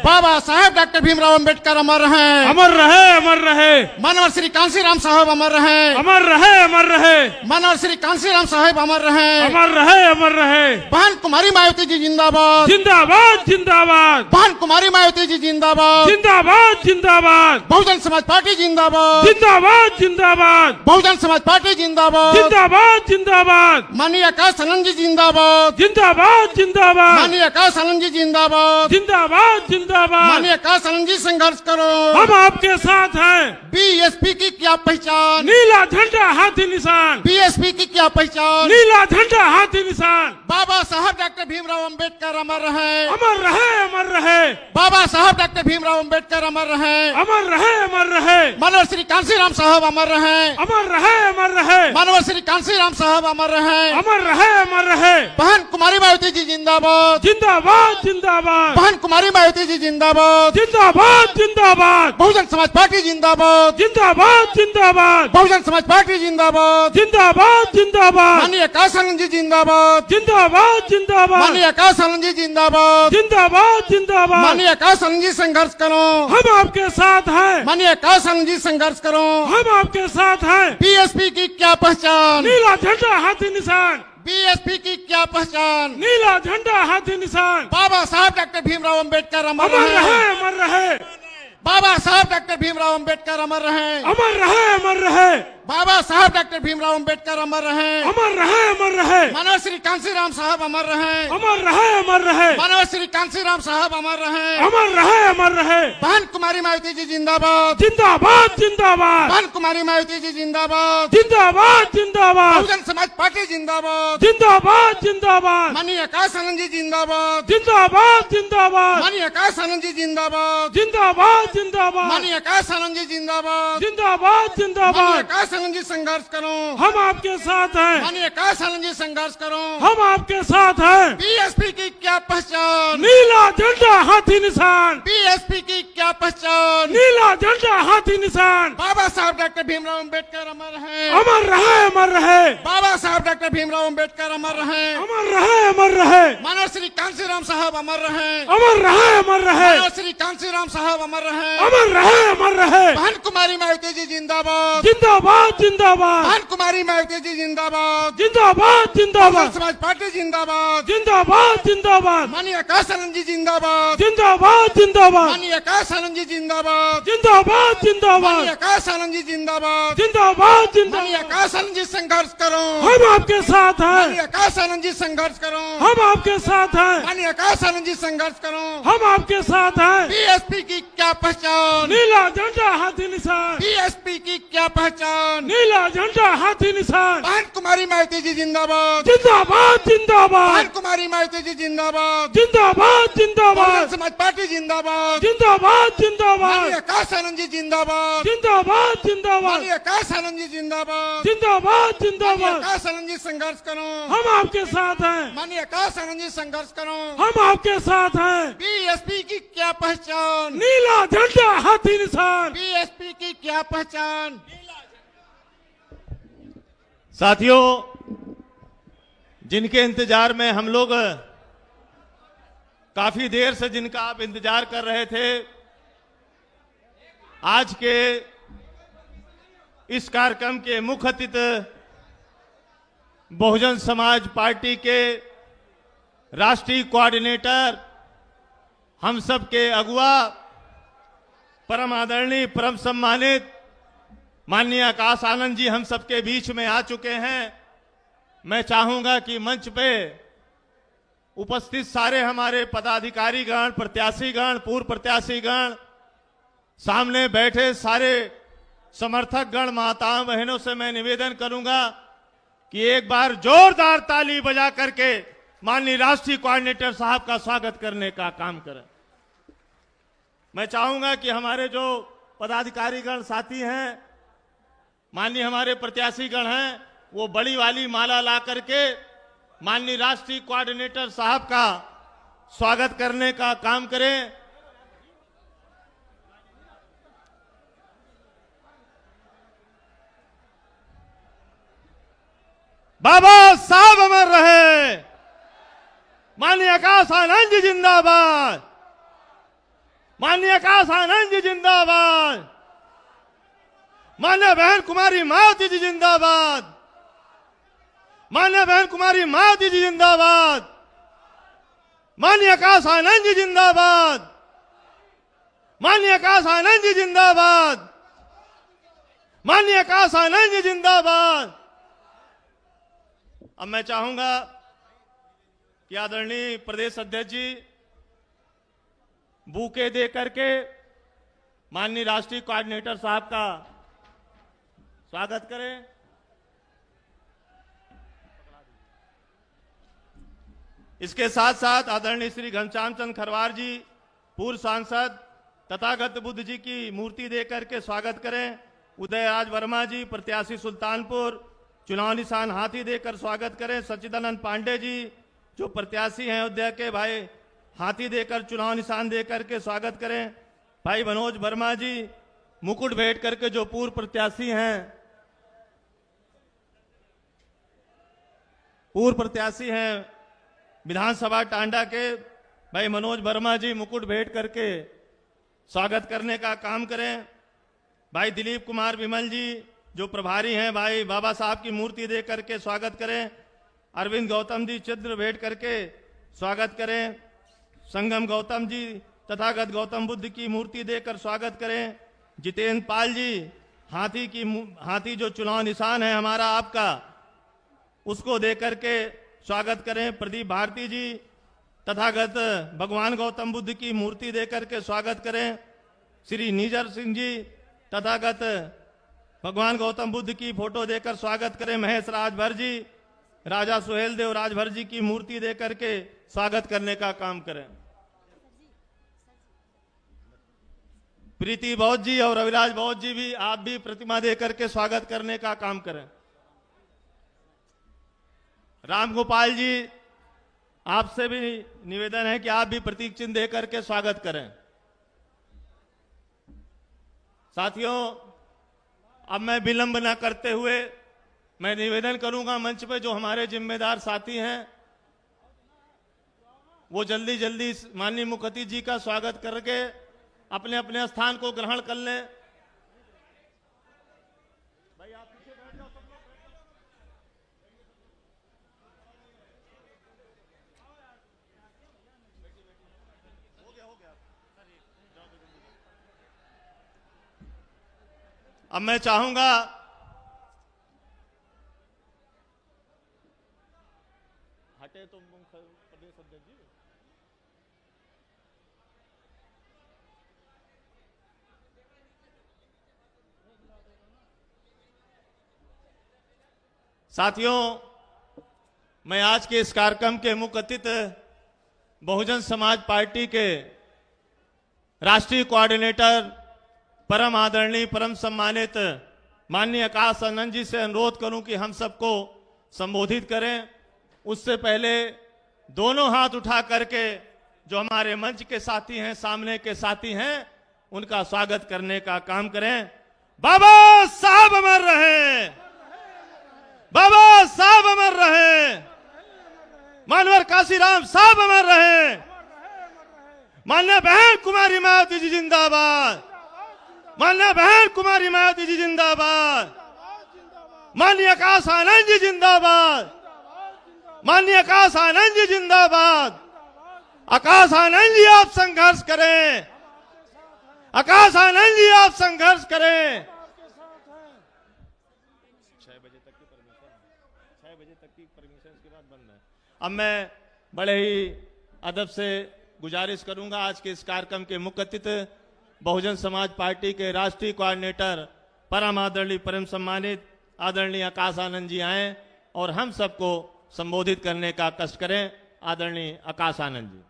Baba Saheb doctor Bhimrao Ambedkar अमर रहे, अमर रहे, अमर रहे। मानव श्री कांसीराम साहब अमर रहे, अमर रहे, अमर रहे। मानव श्री कांसीराम साहब अमर रहे, अमर रहे, अमर रहे। बहन कुमारी मायावती जी जिंदाबाद, जिंदाबाद, जिंदाबाद। बहन कुमारी मायावती जी जिंदाबाद, जिंदाबाद, जिंदाबाद। बहुजन समाज पार्टी जिंदाबाद, जिंदाबाद, जिंदाबाद। बहुजन समाज पार्टी जिंदाबाद, जिंदाबाद, जिंदाबाद। माननीय आकाश आनंद जी जिंदाबाद, जिंदाबाद, जिंदाबाद। माननीय आकाश आनंद जी जिंदाबाद, जिंदाबाद, जिंदाबाद। माननीय आकाश आनंद जी संघर्ष करो, हम आपके साथ हैं। बीएसपी की क्या पहचान, नीला झंडा हाथी निशान, बीएसपी की क्या पहचान, नीला झंडा हाथी निशान। बाबा साहब डॉक्टर भीमराव अंबेडकर अमर रहे, अमर रहे, अमर रहे। बाबा साहब डॉक्टर भीमराव अंबेडकर अमर रहे, अमर रहे, अमर रहे। मानव श्री कांसीराम साहब अमर रहे, अमर रहे, अमर रहे। मानव श्री कांसीराम साहब अमर रहे, अमर रहे, अमर रहे। बहन कुमारी मायावती जी जिंदाबाद, जिंदाबाद, जिंदाबाद। बहन कुमारी मायावती जी जिंदाबाद, जिंदाबाद, जिंदाबाद। बहुजन समाज पार्टी जिंदाबाद, जिंदाबाद, जिंदाबाद। बहुजन समाज पार्टी जिंदाबाद, जिंदाबाद, जिंदाबाद। माननीय आकाश आनंद जी जिंदाबाद, जिंदाबाद, जिंदाबाद। माननीय आकाश आनंद जी जिंदाबाद, जिंदाबाद, जिंदाबाद। माननीय आकाश आनंद जी संघर्ष करो, हम आपके साथ हैं। माननीय आकाश आनंद जी संघर्ष करो, हम आपके साथ हैं। बीएसपी की क्या पहचान, नीला झंडा हाथी निशान, बीएसपी की क्या पहचान, नीला झंडा हाथी निशान। बाबा साहब डॉक्टर भीमराव अंबेडकर अमर अमर रहे, रहे, अमर रहे। बाबा साहब डॉक्टर भीमराव अंबेडकर अमर रहे, अमर रहे, अमर रहे। बाबा साहब डॉक्टर भीमराव अंबेडकर अमर रहे, अमर रहे, अमर रहे। मानव श्री कांसीराम साहब अमर रहे, अमर रहे, अमर रहे। मानव श्री कांसीराम साहब अमर रहे, अमर रहे, अमर रहे। बहन कुमारी मायावती जी जिंदाबाद, जिंदाबाद, जिंदाबाद। बहन कुमारी मायावती जी जिंदाबाद, जिंदाबाद, जिंदाबाद। बहुजन समाज पार्टी जिंदाबाद, जिंदाबाद, जिंदाबाद। माननीय आकाश आनंद जी जिंदाबाद, जिंदाबाद, जिंदाबाद। माननीय आकाश आनंद जी जिंदाबाद, जिंदाबाद, जिंदाबाद। माननीय आकाश आनंद जी जिंदाबाद, जिंदाबाद, माननीय जिंदाबाद। आकाश आनंद जी संघर्ष करो, हम आपके साथ हैं। माननीय आकाश आनंद जी संघर्ष करो, हम आपके साथ हैं। बीएसपी की क्या पहचान, नीला झंडा हाथी निशान, बीएसपी की क्या पहचान, नीला झंडा हाथी निशान। बाबा साहब डॉक्टर भीमराव अंबेडकर अमर रहे, अमर रहे, अमर रहे। बाबा साहब डॉक्टर भीमराव अंबेडकर अमर रहे, अमर रहे, अमर रहे। मानव श्री कांसीराम साहब अमर रहे, अमर रहे, अमर रहे। मानव श्री कांसीराम साहब अमर रहे, अमर रहे, अमर रहे। बहन कुमारी मायावती जी जिंदाबाद, जिंदाबाद, जिंदाबाद। बहन कुमारी मायावती जी जिंदाबाद, जिंदाबाद, बहुजन जिंदाबाद। समाज पार्टी जिंदाबाद, जिंदाबाद, जिंदाबाद। माननीय आकाश आनंद जी जिंदाबाद, जिंदाबाद, जिंदाबाद। माननीय आकाश आनंद जी जिंदाबाद, जिंदाबाद, जिंदाबाद। माननीय आकाश आनंद जी जिंदाबाद, जिंदाबाद, माननीय जिंदाबाद। आकाश आनंद जी संघर्ष करो, हम आपके साथ माननीय हैं। आकाश आनंद जी संघर्ष करो, हम आपके साथ हैं। माननीय आकाश आनंद जी संघर्ष करो, हम आपके साथ हैं। बीएसपी की क्या पहचान, नीला झंडा हाथी निशान, बीएसपी की क्या पहचान, नीला झंडा हाथी निशान। बहन कुमारी मायावती जी जिंदाबाद, जिंदाबाद, बहन जिंदाबाद। कुमारी मायावती जी जिंदाबाद, जिंदाबाद, बहुजन जिंदाबाद। समाज पार्टी जिंदाबाद, जिंदाबाद, माननीय जिंदाबाद। आकाश आनंद जी जिंदाबाद, जिंदाबाद, जिंदाबाद। माननीय आकाश आनंद जी जिंदाबाद, जिंदाबाद, माननीय जिंदाबाद। आकाश आनंद जी संघर्ष करो, हम आपके साथ हैं। माननीय आकाश आनंद जी संघर्ष करो, हम आपके साथ हैं। बीएसपी की क्या पहचान, नीला झंडा हाथी निशान। बीएसपी की क्या पहचान। साथियों, जिनके इंतजार में हम लोग काफी देर से जिनका आप इंतजार कर रहे थे, आज के इस कार्यक्रम के मुख्य अतिथि बहुजन समाज पार्टी के राष्ट्रीय कोऑर्डिनेटर, हम सब के अगुवा, परम आदरणीय, परम सम्मानित माननीय आकाश आनंद जी हम सबके बीच में आ चुके हैं। मैं चाहूंगा कि मंच पे उपस्थित सारे हमारे पदाधिकारीगण, प्रत्याशीगण, पूर्व प्रत्याशीगण, सामने बैठे सारे समर्थकगण, माताओं बहनों से मैं निवेदन करूंगा कि एक बार जोरदार ताली बजा करके माननीय राष्ट्रीय कोऑर्डिनेटर साहब का स्वागत करने का काम करें। मैं चाहूंगा कि हमारे जो पदाधिकारीगण साथी हैं, माननीय हमारे प्रत्याशीगण हैं, वो बड़ी वाली माला ला करके माननीय राष्ट्रीय कोऑर्डिनेटर साहब का स्वागत करने का काम करें। बाबा साहब अमर रहे, माननीय आकाश आनंद जी जिंदाबाद, माननीय आकाश आनंद जी जिंदाबाद। माननीय बहन कुमारी मायावती जी जिंदाबाद। माननीय बहन कुमारी मायावती जी जिंदाबाद। माननीय आकाश आनंद जी जिंदाबाद। माननीय आकाश आनंद जी जिंदाबाद। माननीय आकाश आनंद जी जिंदाबाद। अब मैं चाहूंगा कि आदरणीय प्रदेश अध्यक्ष जी बूके दे करके माननीय राष्ट्रीय कोऑर्डिनेटर साहब का स्वागत करें। इसके साथ साथ आदरणीय श्री घनश्याम चंद्र खरवार जी पूर्व सांसद तथागत बुद्ध जी की मूर्ति देकर के स्वागत करें। उदयराज वर्मा जी प्रत्याशी सुल्तानपुर चुनाव निशान हाथी देकर स्वागत करें। सच्चिदानंद पांडे जी जो प्रत्याशी हैं अयोध्या के, भाई हाथी देकर चुनाव निशान देकर के स्वागत करें। भाई मनोज वर्मा जी मुकुट भेंट करके जो पूर्व प्रत्याशी हैं, विधानसभा टांडा के, भाई मनोज वर्मा जी मुकुट भेंट करके स्वागत करने का काम करें। भाई दिलीप कुमार विमल जी जो प्रभारी हैं, भाई बाबा साहब की मूर्ति दे करके स्वागत करें। अरविंद गौतम जी चित्र भेंट करके स्वागत करें। संगम गौतम जी तथागत गौतम बुद्ध की मूर्ति देकर स्वागत करें। जितेंद्र पाल जी हाथी जो चुनाव निशान है हमारा आपका, उसको देकर के स्वागत करें। प्रदीप भारती जी तथागत भगवान गौतम बुद्ध की मूर्ति देकर के स्वागत करें। श्री निजर सिंह जी तथागत भगवान गौतम बुद्ध की फोटो देकर स्वागत करें। महेश राजभर जी राजा सुहेल देव राजभर जी की मूर्ति देकर के स्वागत करने का काम करें। प्रीति बौद्ध जी और रविराज बौद्ध जी भी आप भी प्रतिमा देकर के स्वागत करने का काम करें। राम गोपाल जी आपसे भी निवेदन है कि आप भी प्रतीक चिन्ह देकर के स्वागत करें। साथियों, अब मैं विलंब न करते हुए मैं निवेदन करूंगा मंच पे जो हमारे जिम्मेदार साथी हैं वो जल्दी जल्दी माननीय मुख्य अतिथि जी का स्वागत करके अपने अपने स्थान को ग्रहण कर लें। भाई आप पीछे बैठ जाओ, सब लोग बैठ जाओ। हो गया अब मैं चाहूंगा हटे तो प्रदेश अध्यक्ष जी। साथियों, मैं आज के इस कार्यक्रम के मुख्य अतिथि बहुजन समाज पार्टी के राष्ट्रीय कोऑर्डिनेटर परम आदरणीय परम सम्मानित माननीय आकाश आनंद जी से अनुरोध करूं कि हम सबको संबोधित करें। उससे पहले दोनों हाथ उठा करके जो हमारे मंच के साथी हैं, सामने के साथी हैं, उनका स्वागत करने का काम करें। बाबा साहब अमर रहे, बाबा साहब अमर रहे, मानवर काशीराम साहब अमर रहे, माननीय बहन कुमारी मायावती जी जिंदाबाद, माननीय बहन कुमारी मायावती जी जिंदाबाद, माननीय आकाश आनंद जी जिंदाबाद, माननीय आकाश आनंद जी जिंदाबाद। आकाश आनंद जी आप संघर्ष करें, आकाश आनंद जी आप संघर्ष करें। 6 बजे तक की परमिशन के बाद बंद है। अब मैं बड़े ही अदब से गुजारिश करूंगा आज के इस कार्यक्रम के मुख्य अतिथि बहुजन समाज पार्टी के राष्ट्रीय कोऑर्डिनेटर परम आदरणीय परम सम्मानित आदरणीय आकाश आनंद जी आए और हम सबको संबोधित करने का कष्ट करें। आदरणीय आकाश आनंद जी।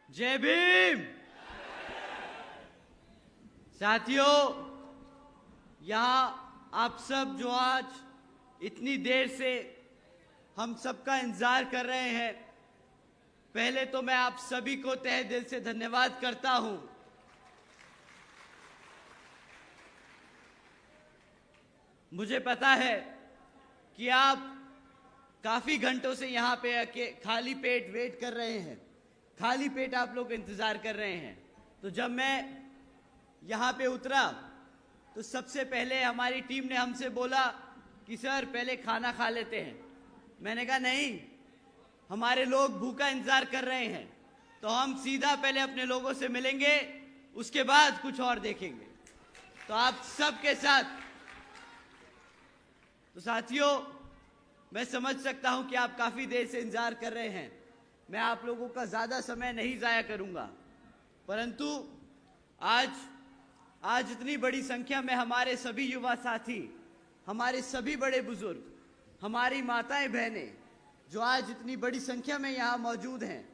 जय भीम। साथियों, यहाँ आप सब जो आज इतनी देर से हम सबका इंतजार कर रहे हैं, पहले तो मैं आप सभी को तहे दिल से धन्यवाद करता हूं। मुझे पता है कि आप काफी घंटों से यहाँ पे खाली पेट वेट कर रहे हैं, खाली पेट आप लोग इंतजार कर रहे हैं। तो जब मैं यहाँ पे उतरा तो सबसे पहले हमारी टीम ने हमसे बोला कि सर पहले खाना खा लेते हैं। मैंने कहा नहीं, हमारे लोग भूखा इंतजार कर रहे हैं, तो हम सीधा पहले अपने लोगों से मिलेंगे, उसके बाद कुछ और देखेंगे। तो आप सबके साथ, तो साथियों, मैं समझ सकता हूं कि आप काफी देर से इंतजार कर रहे हैं। मैं आप लोगों का ज्यादा समय नहीं जाया करूंगा, परंतु आज इतनी बड़ी संख्या में हमारे सभी युवा साथी, हमारे सभी बड़े बुजुर्ग, हमारी माताएं बहनें जो आज इतनी बड़ी संख्या में यहां मौजूद हैं,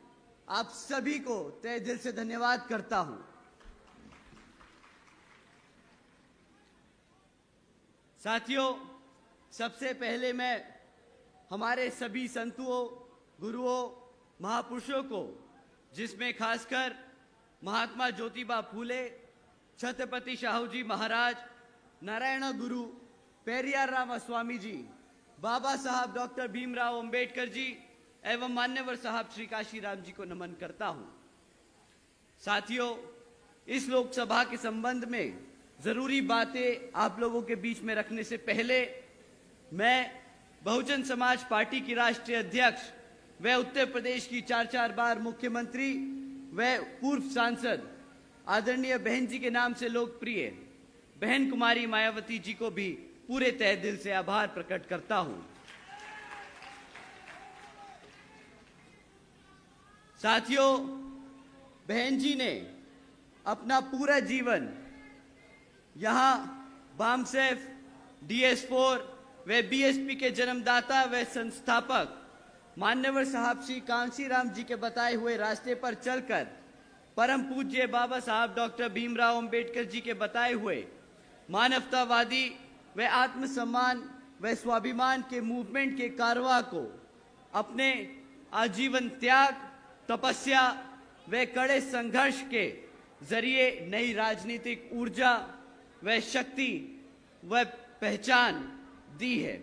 आप सभी को तहे दिल से धन्यवाद करता हूं। साथियों, सबसे पहले मैं हमारे सभी संतों, गुरुओं, महापुरुषों को, जिसमें खासकर महात्मा ज्योतिबा फूले, छत्रपति शाहू जी महाराज, नारायण गुरु, पेरियार रामा स्वामी जी, बाबा साहब डॉक्टर भीमराव अंबेडकर जी एवं मान्यवर साहब श्री काशीराम जी को नमन करता हूं। साथियों, इस लोकसभा के संबंध में जरूरी बातें आप लोगों के बीच में रखने से पहले मैं बहुजन समाज पार्टी की राष्ट्रीय अध्यक्ष व उत्तर प्रदेश की 4 बार मुख्यमंत्री व पूर्व सांसद आदरणीय बहन जी के नाम से लोकप्रिय बहन कुमारी मायावती जी को भी पूरे तहे दिल से आभार प्रकट करता हूं। साथियों, बहन जी ने अपना पूरा जीवन यहां बामसेफ, DS4 व BSP के जन्मदाता व संस्थापक मान्यवर साहब श्री कांशीराम जी के बताए हुए रास्ते पर चलकर परम पूज्य बाबा साहब डॉक्टर भीमराव अंबेडकर जी के बताए हुए मानवतावादी व आत्मसम्मान व स्वाभिमान के मूवमेंट के कारवां को अपने आजीवन त्याग, तपस्या व कड़े संघर्ष के जरिए नई राजनीतिक ऊर्जा व शक्ति व पहचान दी है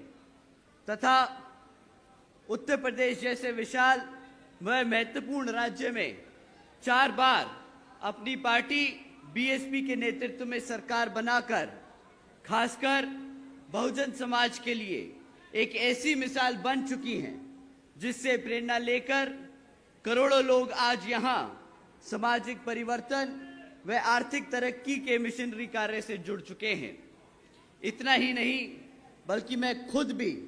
तथा उत्तर प्रदेश जैसे विशाल व महत्वपूर्ण राज्य में 4 बार अपनी पार्टी BSP के नेतृत्व में सरकार बनाकर खासकर बहुजन समाज के लिए एक ऐसी मिसाल बन चुकी हैं जिससे प्रेरणा लेकर करोड़ों लोग आज यहाँ सामाजिक परिवर्तन व आर्थिक तरक्की के मिशनरी कार्य से जुड़ चुके हैं। इतना ही नहीं, बल्कि मैं खुद भी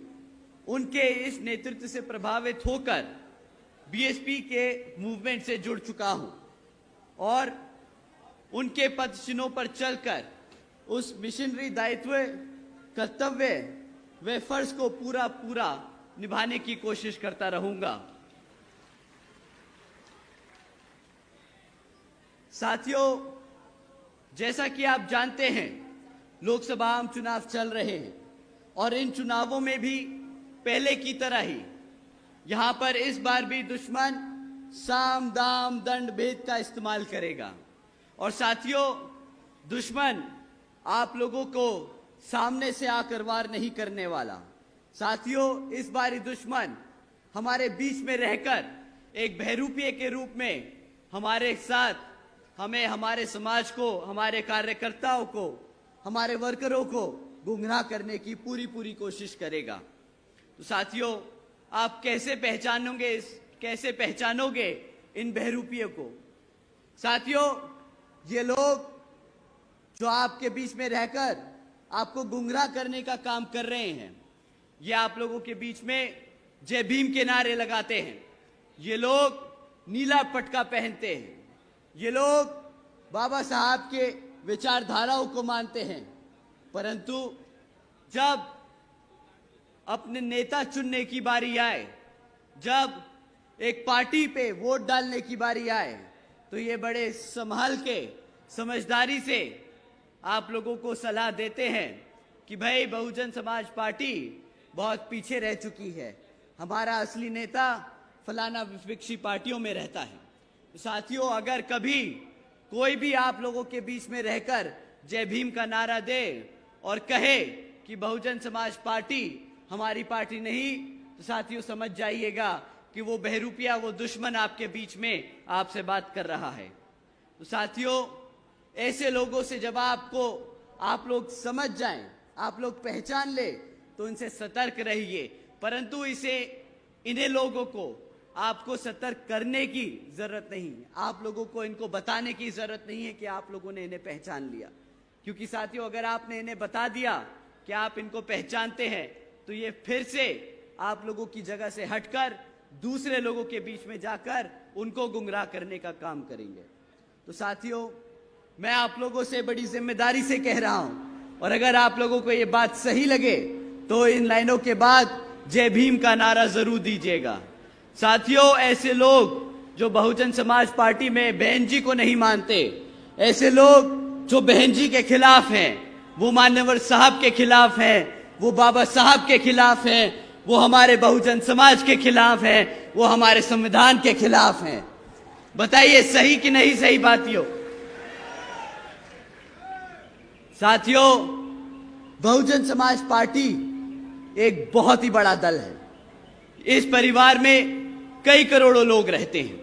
उनके इस नेतृत्व से प्रभावित होकर BSP के मूवमेंट से जुड़ चुका हूं और उनके पदचिन्हों पर चलकर उस मिशनरी दायित्व, कर्तव्य व फर्ज को पूरा निभाने की कोशिश करता रहूंगा। साथियों, जैसा कि आप जानते हैं, लोकसभा आम चुनाव चल रहे हैं और इन चुनावों में भी पहले की तरह ही यहां पर इस बार भी दुश्मन साम दाम दंड भेद का इस्तेमाल करेगा। और साथियों, दुश्मन आप लोगों को सामने से आकर वार नहीं करने वाला। साथियों, इस बार दुश्मन हमारे बीच में रहकर एक बहरूपिये के रूप में हमारे साथ, हमें, हमारे समाज को, हमारे कार्यकर्ताओं को, हमारे वर्करों को गुमराह करने की पूरी कोशिश करेगा। तो साथियों, आप कैसे पहचानोगे इन बहरूपियों को? साथियों, ये लोग जो आपके बीच में रहकर आपको गुमराह करने का काम कर रहे हैं, ये आप लोगों के बीच में जय भीम के नारे लगाते हैं, ये लोग नीला पटका पहनते हैं, ये लोग बाबा साहब के विचारधाराओं को मानते हैं, परंतु जब अपने नेता चुनने की बारी आए, जब एक पार्टी पे वोट डालने की बारी आए, तो ये बड़े संभाल के समझदारी से आप लोगों को सलाह देते हैं कि भाई बहुजन समाज पार्टी बहुत पीछे रह चुकी है, हमारा असली नेता फलाना विपक्षी पार्टियों में रहता है। तो साथियों, अगर कभी कोई भी आप लोगों के बीच में रहकर जय भीम का नारा दे और कहे कि बहुजन समाज पार्टी हमारी पार्टी नहीं, तो साथियों समझ जाइएगा कि वो बहरूपिया, वो दुश्मन आपके बीच में आपसे बात कर रहा है। तो साथियों, ऐसे लोगों से जब आप लोग समझ जाएं, आप लोग पहचान ले, तो इनसे सतर्क रहिए। परंतु इन्हें लोगों को आपको सतर्क करने की जरूरत नहीं, आप लोगों को इनको बताने की जरूरत नहीं है कि आप लोगों ने इन्हें पहचान लिया। क्योंकि साथियों, अगर आपने इन्हें बता दिया कि आप इनको पहचानते हैं, तो ये फिर से आप लोगों की जगह से हटकर दूसरे लोगों के बीच में जाकर उनको गुमराह करने का काम करेंगे। तो साथियों, मैं आप लोगों से बड़ी जिम्मेदारी से कह रहा हूं, और अगर आप लोगों को ये बात सही लगे तो इन लाइनों के बाद जय भीम का नारा जरूर दीजिएगा। साथियों, ऐसे लोग जो बहुजन समाज पार्टी में बहन जी को नहीं मानते, ऐसे लोग जो बहन जी के खिलाफ हैं, वो मान्यवर साहब के खिलाफ हैं, वो बाबा साहब के खिलाफ हैं, वो हमारे बहुजन समाज के खिलाफ हैं, वो हमारे संविधान के खिलाफ हैं। बताइए सही कि नहीं सही बातियों? साथियों, बहुजन समाज पार्टी एक बहुत ही बड़ा दल है। इस परिवार में कई करोड़ों लोग रहते हैं।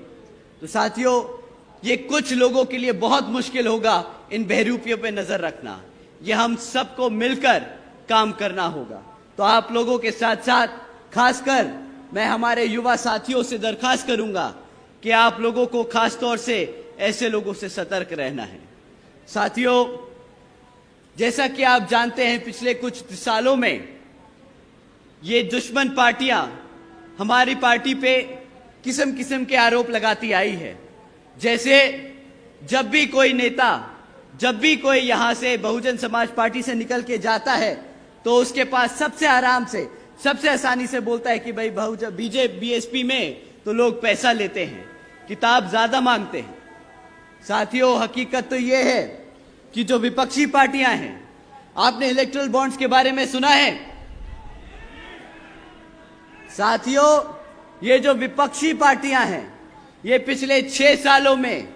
तो साथियों, ये कुछ लोगों के लिए बहुत मुश्किल होगा इन बहरूपियों पे नजर रखना। ये हम सबको मिलकर काम करना होगा। तो आप लोगों के साथ साथ खासकर मैं हमारे युवा साथियों से दरखास्त करूंगा कि आप लोगों को खास तौर से ऐसे लोगों से सतर्क रहना है। साथियों, जैसा कि आप जानते हैं, पिछले कुछ सालों में ये दुश्मन पार्टियां हमारी पार्टी पे किस्म किस्म के आरोप लगाती आई है। जैसे जब भी कोई नेता, जब भी कोई यहां से बहुजन समाज पार्टी से निकल के जाता है, तो उसके पास सबसे आराम से, सबसे आसानी से बोलता है कि भाई बीएसपी में तो लोग पैसा लेते हैं, किताब ज्यादा मांगते हैं। साथियों, हकीकत तो यह है कि जो विपक्षी पार्टियां हैं, आपने इलेक्टोरल बॉन्ड्स के बारे में सुना है? साथियों, ये जो विपक्षी पार्टियां हैं, ये पिछले 6 सालों में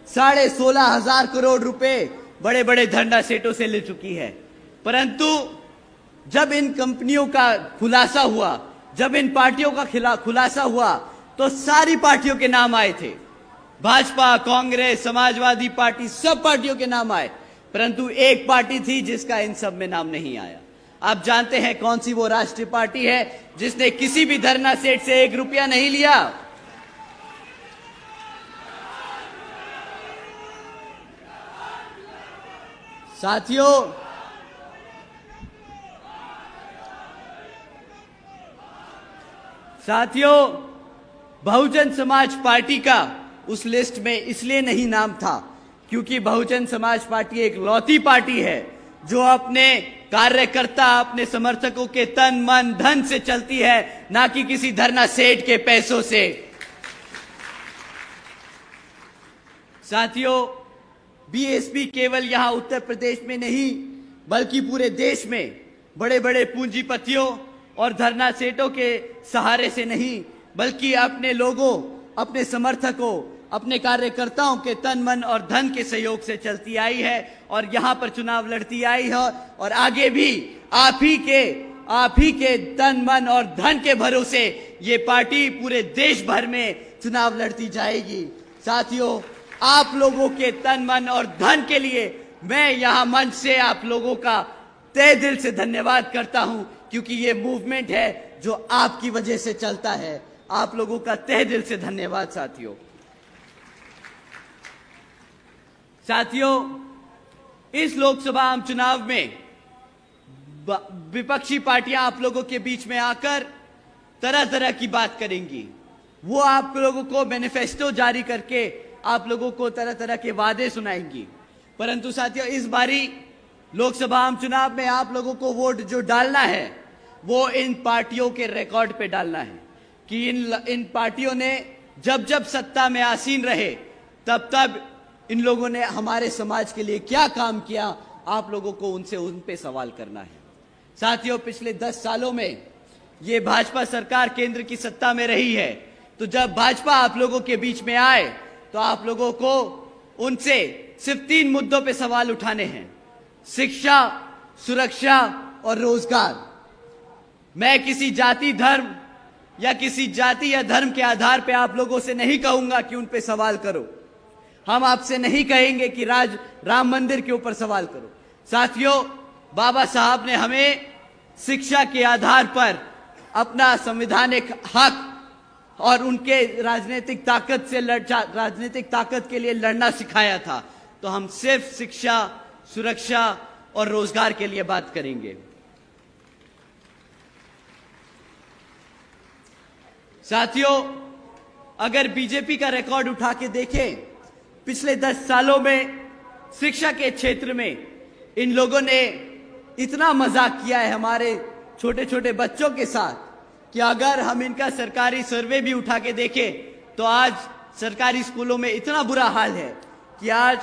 16,500 करोड़ रुपए बड़े बड़े धंधा सेठों से ले चुकी है। परंतु जब इन कंपनियों का खुलासा हुआ, जब इन पार्टियों का खुलासा हुआ, तो सारी पार्टियों के नाम आए थे। भाजपा, कांग्रेस, समाजवादी पार्टी, सब पार्टियों के नाम आए। परंतु एक पार्टी थी जिसका इन सब में नाम नहीं आया। आप जानते हैं कौन सी वो राष्ट्रीय पार्टी है जिसने किसी भी धरना सेठ से 1 रुपया नहीं लिया? साथियों, बहुजन समाज पार्टी का उस लिस्ट में इसलिए नहीं नाम था क्योंकि बहुजन समाज पार्टी एक लौती पार्टी है जो अपने कार्यकर्ता, अपने समर्थकों के तन मन धन से चलती है, ना कि किसी धरना सेठ के पैसों से। साथियों, बीएसपी केवल यहां उत्तर प्रदेश में नहीं बल्कि पूरे देश में बड़े बड़े पूंजीपतियों और धरना सेठों के सहारे से नहीं, बल्कि अपने लोगों, अपने समर्थकों, अपने कार्यकर्ताओं के तन मन और धन के सहयोग से चलती आई है और यहां पर चुनाव लड़ती आई है। और आगे भी आप ही के तन मन और धन के भरोसे ये पार्टी पूरे देश भर में चुनाव लड़ती जाएगी। साथियों, आप लोगों के तन मन और धन के लिए मैं यहां मंच से आप लोगों का तहे दिल से धन्यवाद करता हूं, क्योंकि ये मूवमेंट है जो आपकी वजह से चलता है। आप लोगों का तहे दिल से धन्यवाद। साथियों, इस लोकसभा आम चुनाव में विपक्षी पार्टियां आप लोगों के बीच में आकर तरह तरह की बात करेंगी। वो आप लोगों को मैनिफेस्टो जारी करके आप लोगों को तरह तरह के वादे सुनाएंगी। परंतु साथियों, इस बारी लोकसभा आम चुनाव में आप लोगों को वोट जो डालना है वो इन पार्टियों के रिकॉर्ड पे डालना है कि इन पार्टियों ने जब जब सत्ता में आसीन रहे तब इन लोगों ने हमारे समाज के लिए क्या काम किया, आप लोगों को उन पे सवाल करना है। साथियों, पिछले 10 सालों में ये भाजपा सरकार केंद्र की सत्ता में रही है, तो जब भाजपा आप लोगों के बीच में आए तो आप लोगों को उनसे सिर्फ 3 मुद्दों पे सवाल उठाने हैं: शिक्षा, सुरक्षा और रोजगार। मैं किसी जाति, धर्म या किसी जाति या धर्म के आधार पे आप लोगों से नहीं कहूंगा कि उन पे सवाल करो। हम आपसे नहीं कहेंगे कि राम मंदिर के ऊपर सवाल करो। साथियों, बाबा साहब ने हमें शिक्षा के आधार पर अपना संवैधानिक हक और उनके राजनीतिक ताकत के लिए लड़ना सिखाया था। तो हम सिर्फ शिक्षा, सुरक्षा और रोजगार के लिए बात करेंगे। साथियों, अगर बीजेपी का रिकॉर्ड उठा के देखें, पिछले 10 सालों में शिक्षा के क्षेत्र में इन लोगों ने इतना मजाक किया है हमारे छोटे छोटे बच्चों के साथ कि अगर हम इनका सरकारी सर्वे भी उठा के देखें तो आज सरकारी स्कूलों में इतना बुरा हाल है कि आज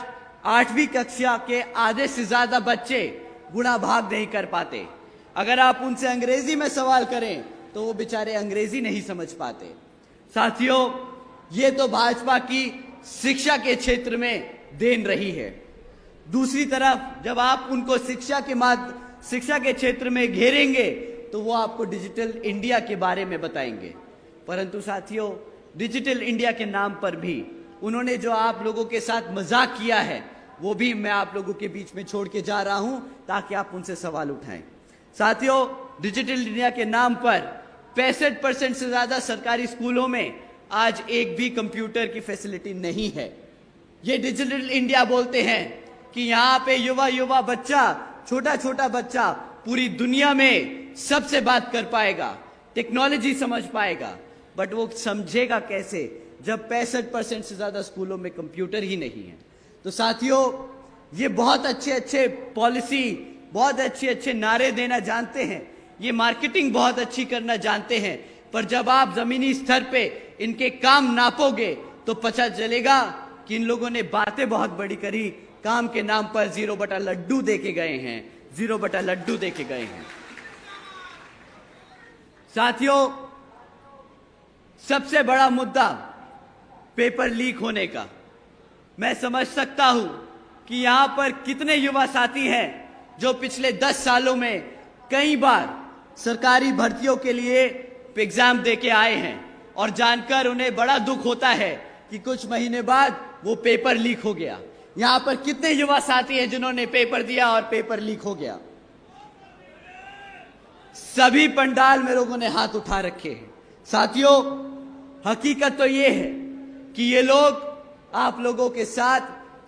8वीं कक्षा के आधे से ज्यादा बच्चे गुणा भाग नहीं कर पाते। अगर आप उनसे अंग्रेजी में सवाल करें तो वो बेचारे अंग्रेजी नहीं समझ पाते। साथियों, ये तो भाजपा की शिक्षा के क्षेत्र में देन रही है। दूसरी तरफ जब आप उनको शिक्षा के क्षेत्र में घेरेंगे तो वो आपको डिजिटल इंडिया के बारे में बताएंगे। परंतु साथियों, डिजिटल इंडिया के नाम पर भी उन्होंने जो आप लोगों के साथ मजाक किया है वो भी मैं आप लोगों के बीच में छोड़ के जा रहा हूं ताकि आप उनसे सवाल उठाएं। साथियों, डिजिटल इंडिया के नाम पर 65% से ज्यादा सरकारी स्कूलों में आज एक भी कंप्यूटर की फैसिलिटी नहीं है। ये डिजिटल इंडिया बोलते हैं कि यहाँ पे युवा बच्चा, छोटा बच्चा पूरी दुनिया में सबसे बात कर पाएगा, टेक्नोलॉजी समझ पाएगा, बट वो समझेगा कैसे जब 65% से ज्यादा स्कूलों में कंप्यूटर ही नहीं है। तो साथियों, ये बहुत अच्छे पॉलिसी, बहुत अच्छे नारे देना जानते हैं, ये मार्केटिंग बहुत अच्छी करना जानते हैं, पर जब आप जमीनी स्तर पे इनके काम नापोगे तो पता चलेगा कि इन लोगों ने बातें बहुत बड़ी करी, काम के नाम पर 0 बटा लड्डू देके गए हैं, 0 बटा लड्डू देके गए हैं। साथियों, सबसे बड़ा मुद्दा पेपर लीक होने का। मैं समझ सकता हूं कि यहां पर कितने युवा साथी हैं जो पिछले 10 सालों में कई बार सरकारी भर्तियों के लिए एग्जाम देके आए हैं और जानकर उन्हें बड़ा दुख होता है कि कुछ महीने बाद वो पेपर लीक हो गया। यहां पर कितने युवा साथी हैं जिन्होंने पेपर दिया और पेपर लीक हो गया? सभी पंडाल में लोगों ने हाथ उठा रखे हैं। साथियों, हकीकत तो ये है कि ये लोग आप लोगों के साथ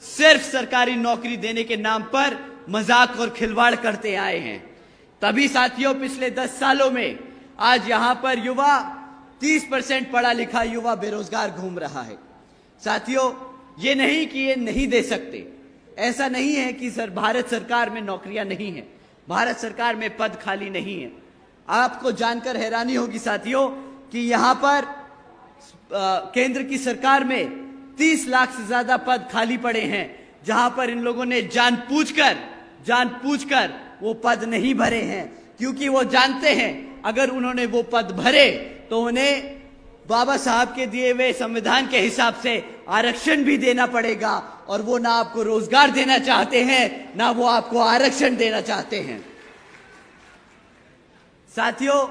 सिर्फ सरकारी नौकरी देने के नाम पर मजाक और खिलवाड़ करते आए हैं। तभी साथियों, पिछले 10 सालों में आज यहां पर युवा 30% पढ़ा लिखा युवा बेरोजगार घूम रहा है। साथियों, ये नहीं कि ये नहीं दे सकते, ऐसा नहीं है कि भारत सरकार में नौकरियां नहीं है, भारत सरकार में पद खाली नहीं है। आपको जानकर हैरानी होगी साथियों कि यहां पर केंद्र की सरकार में 30 लाख से ज्यादा पद खाली पड़े हैं, जहां पर इन लोगों ने जानबूझकर वो पद नहीं भरे हैं, क्योंकि वो जानते हैं अगर उन्होंने वो पद भरे तो उन्हें बाबा साहब के दिए हुए संविधान के हिसाब से आरक्षण भी देना पड़ेगा, और वो ना आपको रोजगार देना चाहते हैं ना वो आपको आरक्षण देना चाहते हैं। साथियों,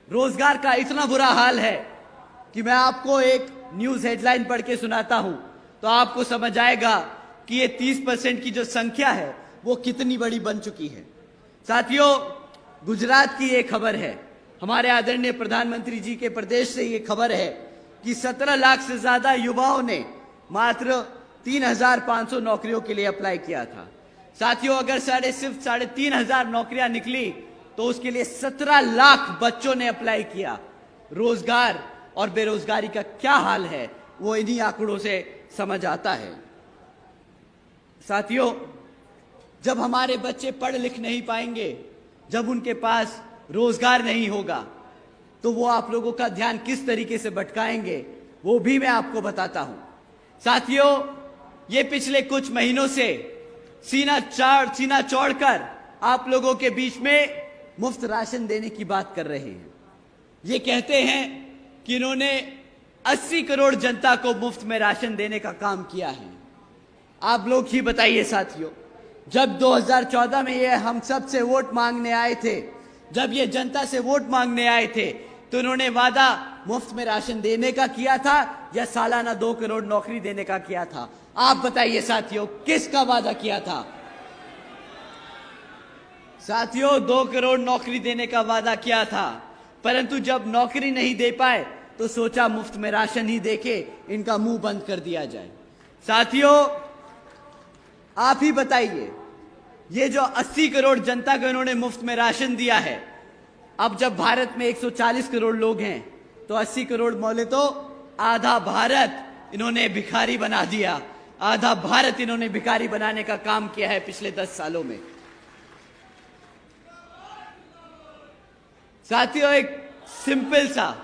रोजगार का इतना बुरा हाल है कि मैं आपको एक न्यूज हेडलाइन पढ़ के सुनाता हूं तो आपको समझ आएगा कि ये 30% की जो संख्या है वो कितनी बड़ी बन चुकी है। साथियों, गुजरात की एक खबर है, हमारे आदरणीय प्रधानमंत्री जी के प्रदेश से ये खबर है कि 17 लाख से ज्यादा युवाओं ने मात्र 3,500 नौकरियों के लिए अप्लाई किया था। साथियों, अगर सिर्फ 3,500 नौकरियां निकली तो उसके लिए 17 लाख बच्चों ने अप्लाई किया। रोजगार और बेरोजगारी का क्या हाल है वो इन्हीं आंकड़ों से समझ आता है। साथियों, जब हमारे बच्चे पढ़ लिख नहीं पाएंगे, जब उनके पास रोजगार नहीं होगा, तो वो आप लोगों का ध्यान किस तरीके से भटकाएंगे वो भी मैं आपको बताता हूं। साथियों, ये पिछले कुछ महीनों से सीना चौड़कर आप लोगों के बीच में मुफ्त राशन देने की बात कर रहे हैं। ये कहते हैं कि इन्होंने 80 करोड़ जनता को मुफ्त में राशन देने का काम किया है। आप लोग ही बताइए साथियों, जब 2014 में ये हम सब से वोट मांगने आए थे, जब ये जनता से वोट मांगने आए थे, तो इन्होंने वादा मुफ्त में राशन देने का किया था या सालाना 2 करोड़ नौकरी देने का किया था? आप बताइए साथियों, किसका वादा किया था? साथियों, 2 करोड़ नौकरी देने का वादा किया था, परंतु जब नौकरी नहीं दे पाए तो सोचा मुफ्त में राशन ही देके इनका मुंह बंद कर दिया जाए। साथियों, आप ही बताइए, ये जो 80 करोड़ जनता को इन्होंने मुफ्त में राशन दिया है, अब जब भारत में 140 करोड़ लोग हैं तो 80 करोड़ बोले तो आधा भारत इन्होंने भिखारी बना दिया। आधा भारत इन्होंने भिखारी बनाने का काम किया है पिछले 10 सालों में। साथियों, एक सिंपल सा,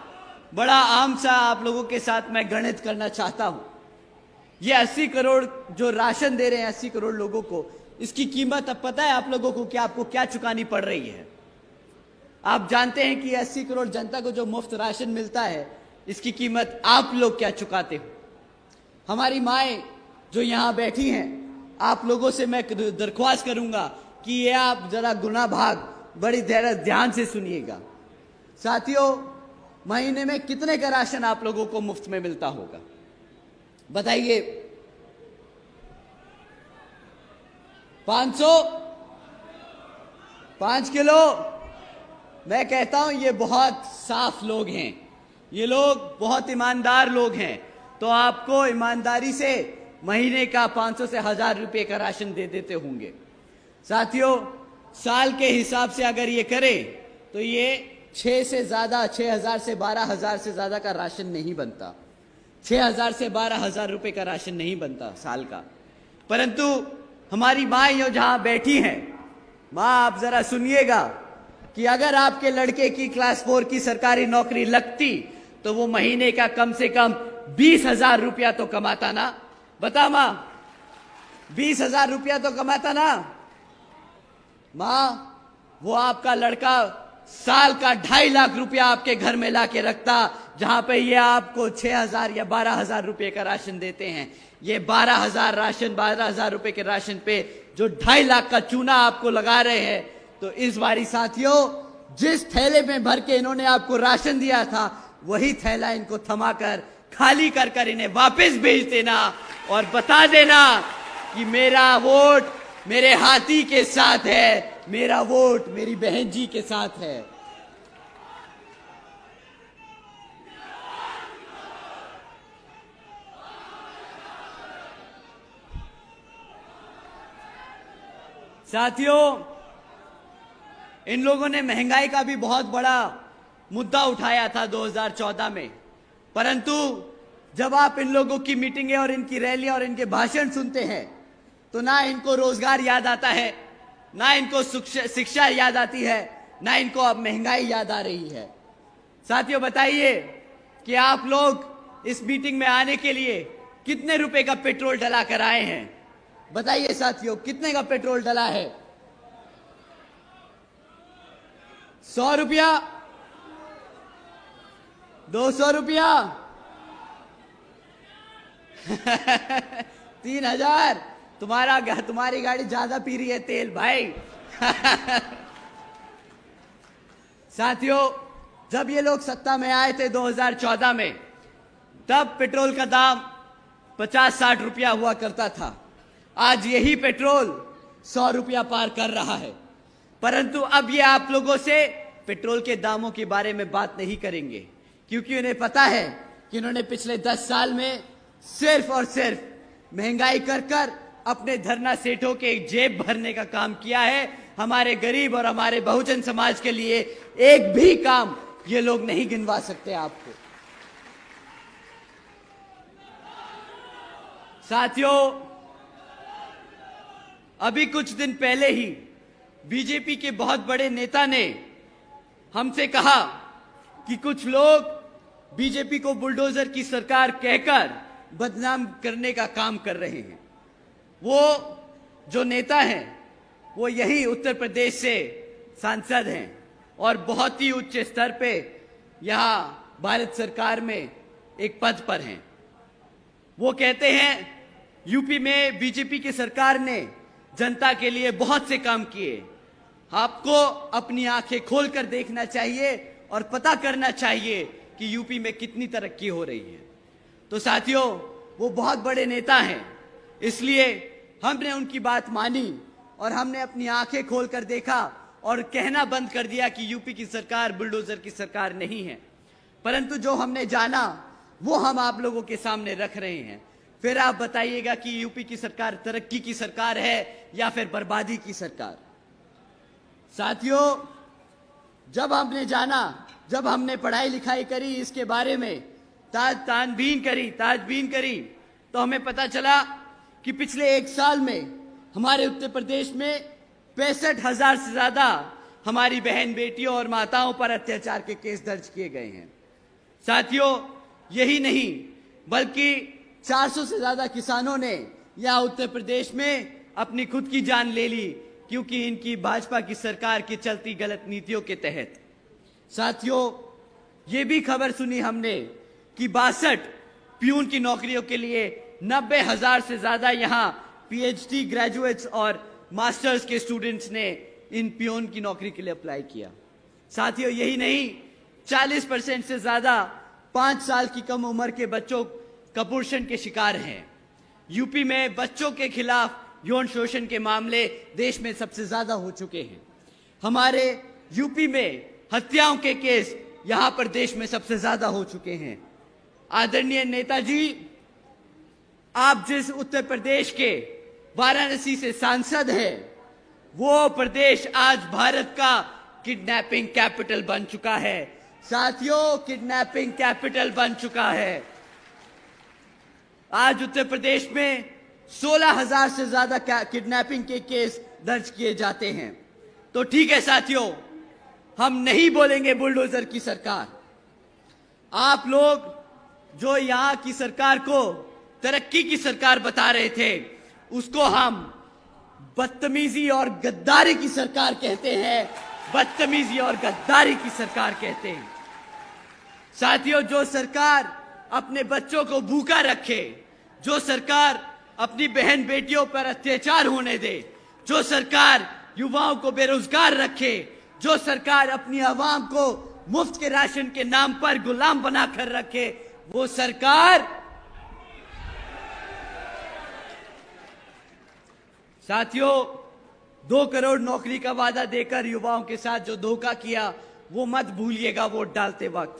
बड़ा आम सा आप लोगों के साथ मैं गणित करना चाहता हूं। ये 80 करोड़ जो राशन दे रहे हैं 80 करोड़ लोगों को, इसकी कीमत अब पता है आप लोगों को कि आपको क्या चुकानी पड़ रही है? आप जानते हैं कि 80 करोड़ जनता को जो मुफ्त राशन मिलता है, इसकी कीमत आप लोग क्या चुकाते हो? हमारी माएं जो यहां बैठी हैं, आप लोगों से मैं दरख्वास्त करूंगा कि ये आप जरा गुना भाग बड़ी ध्यान से सुनिएगा। साथियों, महीने में कितने का राशन आप लोगों को मुफ्त में मिलता होगा? बताइए। 500? 5 किलो? मैं कहता हूं ये बहुत साफ लोग हैं, ये लोग बहुत ईमानदार लोग हैं, तो आपको ईमानदारी से महीने का 500 से 1000 रुपए का राशन दे देते होंगे। साथियों, साल के हिसाब से अगर ये करें तो ये 6 से ज्यादा, 6000 से 12000 से ज्यादा का राशन नहीं बनता। 6000 से 12000 रुपए का राशन नहीं बनता साल का। परंतु हमारी माँ यो जहां बैठी हैं, माँ आप जरा सुनिएगा कि अगर आपके लड़के की क्लास 4 की सरकारी नौकरी लगती तो वो महीने का कम से कम 20,000 रुपया तो कमाता ना? बता माँ, 20,000 रुपया तो कमाता ना? माँ, वो आपका लड़का साल का 2.5 लाख रुपया आपके घर में ला के रखता, जहां पे ये आपको 6,000 या 12,000 रुपए का राशन देते हैं। ये 12,000 रुपए के राशन पे जो 2.5 लाख का चूना आपको लगा रहे हैं, तो इस बारी साथियों, जिस थैले में भर के इन्होंने आपको राशन दिया था, वही थैला इनको थमाकर खाली कर कर इन्हें वापस भेज देना और बता देना कि मेरा वोट मेरे हाथी के साथ है, मेरा वोट मेरी बहन जी के साथ है। साथियों, इन लोगों ने महंगाई का भी बहुत बड़ा मुद्दा उठाया था 2014 में, परंतु जब आप इन लोगों की मीटिंगें और इनकी रैलियां और इनके भाषण सुनते हैं, तो ना इनको रोजगार याद आता है, ना इनको शिक्षा याद आती है, ना इनको अब महंगाई याद आ रही है। साथियों, बताइए कि आप लोग इस मीटिंग में आने के लिए कितने रुपए का पेट्रोल डला कर आए हैं? बताइए साथियों, कितने का पेट्रोल डला है? 100 रुपया? 200 रुपया? 3,000? तुम्हारी गाड़ी ज्यादा पी रही है तेल भाई। साथियों, जब ये लोग सत्ता में आए थे 2014 में, तब पेट्रोल का दाम 50-60 रुपया हुआ करता था। आज यही पेट्रोल 100 रुपया पार कर रहा है। परंतु अब ये आप लोगों से पेट्रोल के दामों के बारे में बात नहीं करेंगे, क्योंकि उन्हें पता है कि उन्होंने पिछले 10 साल में सिर्फ और सिर्फ महंगाई कर कर अपने धरना सेठों के जेब भरने का काम किया है। हमारे गरीब और हमारे बहुजन समाज के लिए एक भी काम ये लोग नहीं गिनवा सकते आपको। साथियों, अभी कुछ दिन पहले ही बीजेपी के बहुत बड़े नेता ने हमसे कहा कि कुछ लोग बीजेपी को बुलडोजर की सरकार कहकर बदनाम करने का काम कर रहे हैं। वो जो नेता हैं वो यही उत्तर प्रदेश से सांसद हैं और बहुत ही उच्च स्तर पे यहाँ भारत सरकार में एक पद पर हैं। वो कहते हैं यूपी में बीजेपी की सरकार ने जनता के लिए बहुत से काम किए। आपको अपनी आंखें खोलकर देखना चाहिए और पता करना चाहिए कि यूपी में कितनी तरक्की हो रही है। तो साथियों, वो बहुत बड़े नेता हैं, इसलिए हमने उनकी बात मानी और हमने अपनी आंखें खोलकर देखा और कहना बंद कर दिया कि यूपी की सरकार बुलडोजर की सरकार नहीं है। परंतु जो हमने जाना वो हम आप लोगों के सामने रख रहे हैं। फिर आप बताइएगा कि यूपी की सरकार तरक्की की सरकार है या फिर बर्बादी की सरकार। साथियों, जब हमने जाना, जब हमने पढ़ाई लिखाई करी इसके बारे में, ताजबीन करी, तो हमें पता चला कि पिछले एक साल में हमारे उत्तर प्रदेश में 65,000 से ज्यादा हमारी बहन बेटियों और माताओं पर अत्याचार के केस दर्ज किए गए हैं। साथियों, यही नहीं बल्कि 400 से ज्यादा किसानों ने यहाँ उत्तर प्रदेश में अपनी खुद की जान ले ली, क्योंकि इनकी भाजपा की सरकार की चलती गलत नीतियों के तहत। साथियों, ये भी खबर सुनी हमने कि 62 प्यून की नौकरियों के लिए 90,000 से ज्यादा यहाँ पीएचडी ग्रेजुएट्स और मास्टर्स के स्टूडेंट्स ने इन प्यून की नौकरी के लिए अप्लाई किया। साथियों, यही नहीं, 40% से ज्यादा 5 साल की कम उम्र के बच्चों कुपोषण के शिकार हैं। यूपी में बच्चों के खिलाफ यौन शोषण के मामले देश में सबसे ज्यादा हो चुके हैं। हमारे यूपी में हत्याओं के केस यहां पर देश में सबसे ज्यादा हो चुके हैं। आदरणीय नेताजी, आप जिस उत्तर प्रदेश के वाराणसी से सांसद हैं, वो प्रदेश आज भारत का किडनैपिंग कैपिटल बन चुका है। साथियों, किडनैपिंग कैपिटल बन चुका है। आज उत्तर प्रदेश में 16,000 से ज्यादा किडनैपिंग के केस दर्ज किए जाते हैं। तो ठीक है साथियों, हम नहीं बोलेंगे बुलडोजर की सरकार। आप लोग जो यहाँ की सरकार को तरक्की की सरकार बता रहे थे, उसको हम बदतमीजी और गद्दारी की सरकार कहते हैं। बदतमीजी और गद्दारी की सरकार कहते हैं। साथियों, जो सरकार अपने बच्चों को भूखा रखे, जो सरकार अपनी बहन बेटियों पर अत्याचार होने दे, जो सरकार युवाओं को बेरोजगार रखे, जो सरकार अपनी आवाम को मुफ्त के राशन के नाम पर गुलाम बनाकर रखे, वो सरकार। साथियों, 2 करोड़ नौकरी का वादा देकर युवाओं के साथ जो धोखा किया वो मत भूलिएगा वोट डालते वक्त।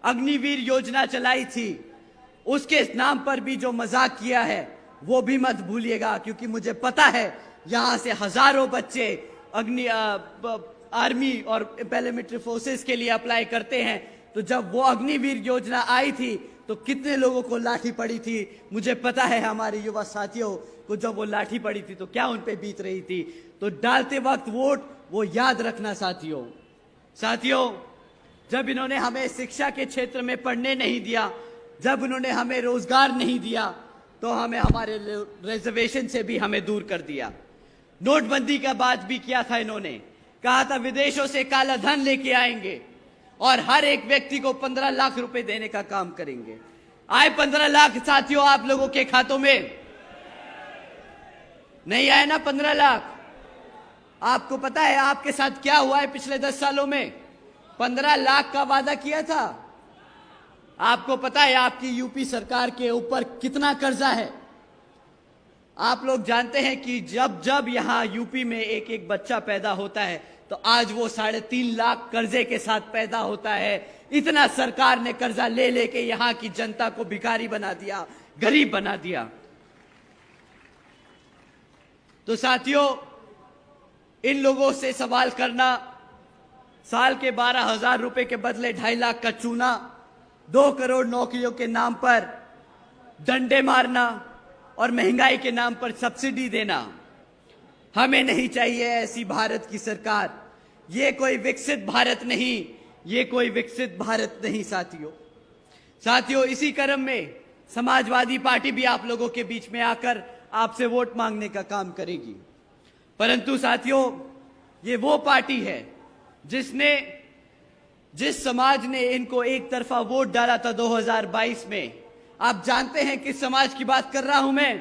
अग्निवीर योजना चलाई थी, उसके नाम पर भी जो मजाक किया है वो भी मत भूलिएगा, क्योंकि मुझे पता है यहां से हजारों बच्चे आर्मी और पैरामिलिट्री फोर्सेस के लिए अप्लाई करते हैं। तो जब वो अग्निवीर योजना आई थी तो कितने लोगों को लाठी पड़ी थी, मुझे पता है। हमारे युवा साथियों को जब वो लाठी पड़ी थी तो क्या उन पे बीत रही थी। तो डालते वक्त वोट वो याद रखना साथियों, जब इन्होंने हमें शिक्षा के क्षेत्र में पढ़ने नहीं दिया, जब इन्होंने हमें रोजगार नहीं दिया, तो हमें हमारे रिजर्वेशन से भी हमें दूर कर दिया। नोटबंदी का बात भी किया था इन्होंने, कहा था विदेशों से काला धन लेके आएंगे और हर एक व्यक्ति को 15 लाख रुपए देने का काम करेंगे। आए 15 लाख साथियों आप लोगों के खातों में? नहीं आए ना 15 लाख। आपको पता है आपके साथ क्या हुआ है पिछले 10 सालों में? 15 लाख का वादा किया था। आपको पता है आपकी यूपी सरकार के ऊपर कितना कर्जा है? आप लोग जानते हैं कि जब जब यहां यूपी में एक एक बच्चा पैदा होता है तो आज वो 3.5 लाख कर्जे के साथ पैदा होता है। इतना सरकार ने कर्जा ले लेके यहां की जनता को भिखारी बना दिया, गरीब बना दिया। तो साथियों, इन लोगों से सवाल करना, साल के 12,000 रुपए के बदले 2.5 लाख का चूना, 2 करोड़ नौकरियों के नाम पर डंडे मारना और महंगाई के नाम पर सब्सिडी देना, हमें नहीं चाहिए ऐसी भारत की सरकार। ये कोई विकसित भारत नहीं, ये कोई विकसित भारत नहीं साथियों। इसी क्रम में समाजवादी पार्टी भी आप लोगों के बीच में आकर आपसे वोट मांगने का काम करेगी। परंतु साथियों, ये वो पार्टी है जिस समाज ने इनको एक तरफा वोट डाला था 2022 में। आप जानते हैं किस समाज की बात कर रहा हूं मैं?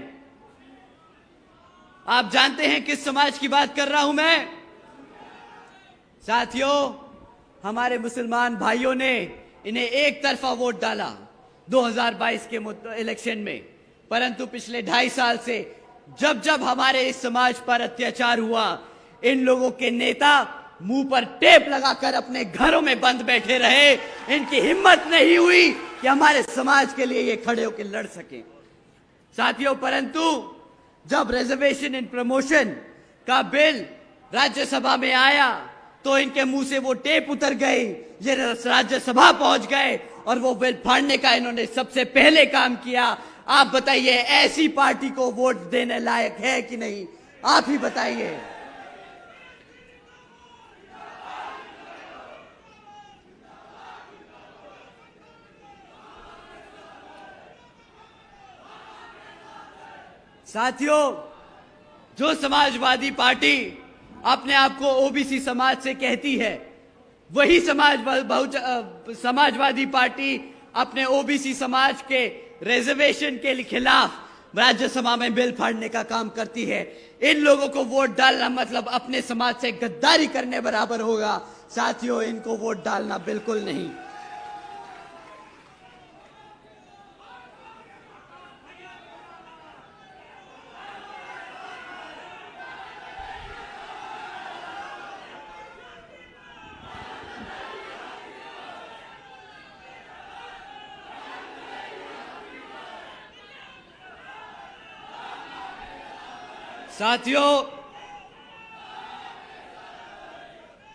आप जानते हैं किस समाज की बात कर रहा हूं मैं? साथियों, हमारे मुसलमान भाइयों ने इन्हें एक तरफा वोट डाला 2022 के इलेक्शन में। परंतु पिछले 2.5 साल से जब जब हमारे इस समाज पर अत्याचार हुआ, इन लोगों के नेता मुंह पर टेप लगाकर अपने घरों में बंद बैठे रहे। इनकी हिम्मत नहीं हुई कि हमारे समाज के लिए ये खड़े होकर लड़ सके। साथियों, परंतु जब रिजर्वेशन इन प्रमोशन का बिल राज्यसभा में आया तो इनके मुंह से वो टेप उतर गई। ये राज्यसभा पहुंच गए और वो बिल फाड़ने का इन्होंने सबसे पहले काम किया। आप बताइए, ऐसी पार्टी को वोट देने लायक है कि नहीं? आप ही बताइए। साथियों, जो समाजवादी पार्टी अपने आप को ओबीसी समाज से कहती है, वही समाजवादी पार्टी अपने ओबीसी समाज के रिजर्वेशन के खिलाफ राज्यसभा में बिल फाड़ने का काम करती है। इन लोगों को वोट डालना मतलब अपने समाज से गद्दारी करने बराबर होगा। साथियों, इनको वोट डालना बिल्कुल नहीं।